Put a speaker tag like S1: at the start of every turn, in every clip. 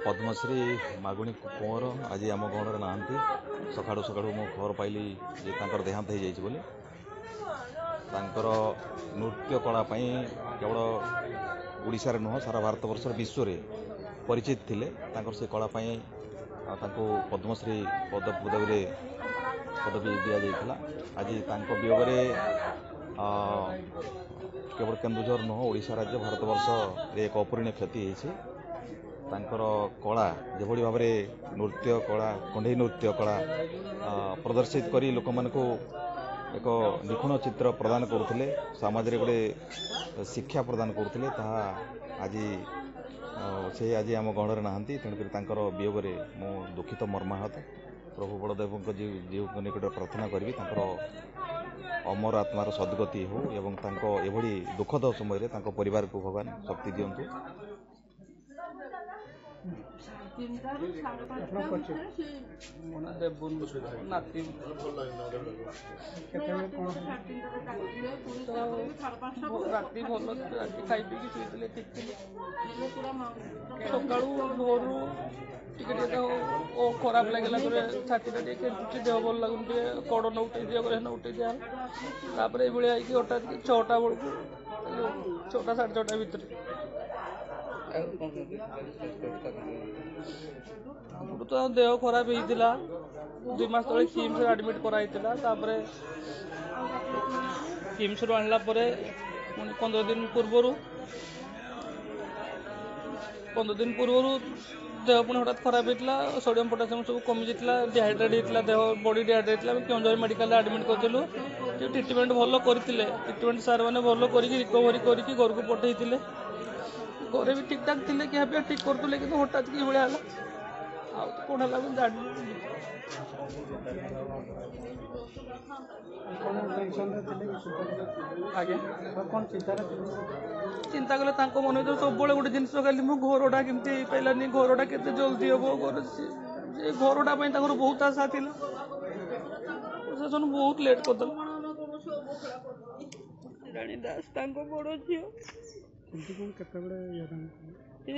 S1: पद्मश्री मागुणी कुंवर आज आम गणर ना सका सका मो खबर पाइली जे देहांत हो जाइए बोली नृत्य कलापाई केवल ओडिशा नुह सारा भारत वर्ष विश्व में परिचित थिले से कलापाई पद्मश्री पदवी दि जाइए। आज वियोग केवल केन्दुझर नुह ओडिशा राज्य भारत वर्ष एक अपूरणीय क्षति होती कला जो भाव में नृत्य कला कंढई नृत्य कला प्रदर्शित करी लोक मानू एक निखुण चित्र प्रदान करुले समाज रे गोटे शिक्षा प्रदान करुले आज से आज आम गणर ना तेणुकर वियोग मु दुखित मर्माहत प्रभु बड़देव जीव निकट प्रार्थना करी अमर आत्मार सद्गति हो एवं एभली दुखद समय परिवार को भगवान शक्ति दिंतु।
S2: राति भल राति खाई पी शुले ठीक सका भोर खराब लगे छाती देह भल लगुन कड़ न उठे दिया न उठे दिया तापर ये हठात 6टा बेलू 6टा 6:30 भितर तो देह खराब होता 2 मास तले किम्स एडमिट कराई किम्स आणला 15 दिन पूर्व देह पुणी हठात खराब होता सोडियम पोटासियम सब कमी जाता डिहाइड्रेट होता देह बॉडी डिहाइड्रेट होता केन्दुझर मेडिकल एडमिट करूँ ट्रिटमेंट भल करते ट्रिटमेंट सार मैंने भल कर रिकवरी करके घर को पठे घरे भी ठीक ठाक थे क्या ठीक करुले कि हठात कि भाया कौन है जानी आगे चिंता कले मन भर सब गोटे जिन खाली मो घरटा केमती पारानी घरटा के जल्दी हम घरटा बहुत आशा थी प्रशासन बहुत लेट करदे रानी दास बड़ झी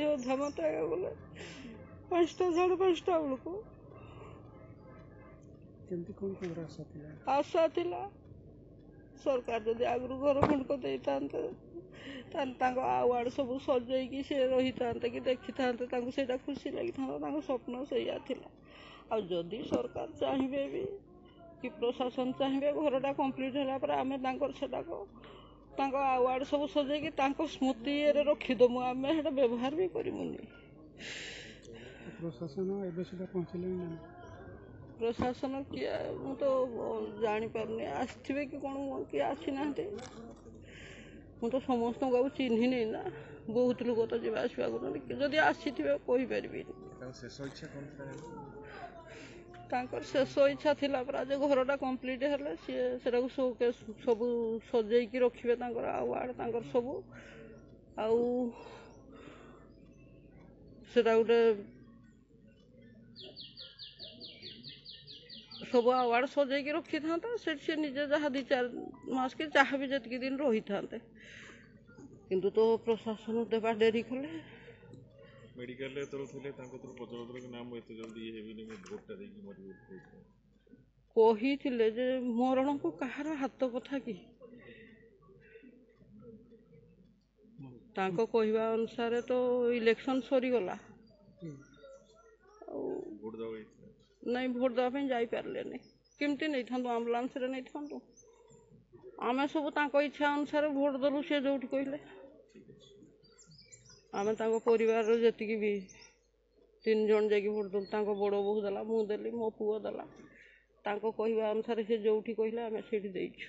S2: अधा मत गले 5टा 5:30 बेलू आशा थिला सरकार जदि आगु घर खंडक देता आवार्ड सब सजैकी सी रही था कि देखी था खुशी लगी था स्वप्न से जदि सरकार चाहिए भी कि प्रशासन चाहिए घरटा कम्प्लीट है आम आवार्ड सब सजैकी स्मृति रखीदमु आम व्यवहार भी करूनी प्रशासन किए मु तो जापारे आसवे कि कौन किए आसी ना मु तो समस्त को चिन्ह नहीं ना बहुत लोग तो जी आसवा जदि आसी कहीपर शेष इच्छा थी आज घरटा कम्प्लीट है सी शोकेस सब सजैकी रखिए आवार्ड सब आटा गोटे सब आवार्ड सजैकी रखी था से निजे जहाँ 2-4 मास कि जहाँ भी जी दिन रही था किंतु तो प्रशासन देवा डेरी कले
S3: मेडिकल रे तो थे पचर कि नाम एत जल्दी भोटा
S2: कही जे मरण को कहार हाथ कथा कि कहवा अनुसार तो इलेक्शन सरीगला नहीं भोट देवाई जापारे केमती नहीं था आम्बुलांस नहीं था आम सब इच्छा अनुसार भोट देलु सी जो कहले आम परिवार जी भी 3 जन जा भोट देलु बड़ बोहू देला मुदेली मो पुओ देला कहवा अनुसार से जो कहले आम से देचु।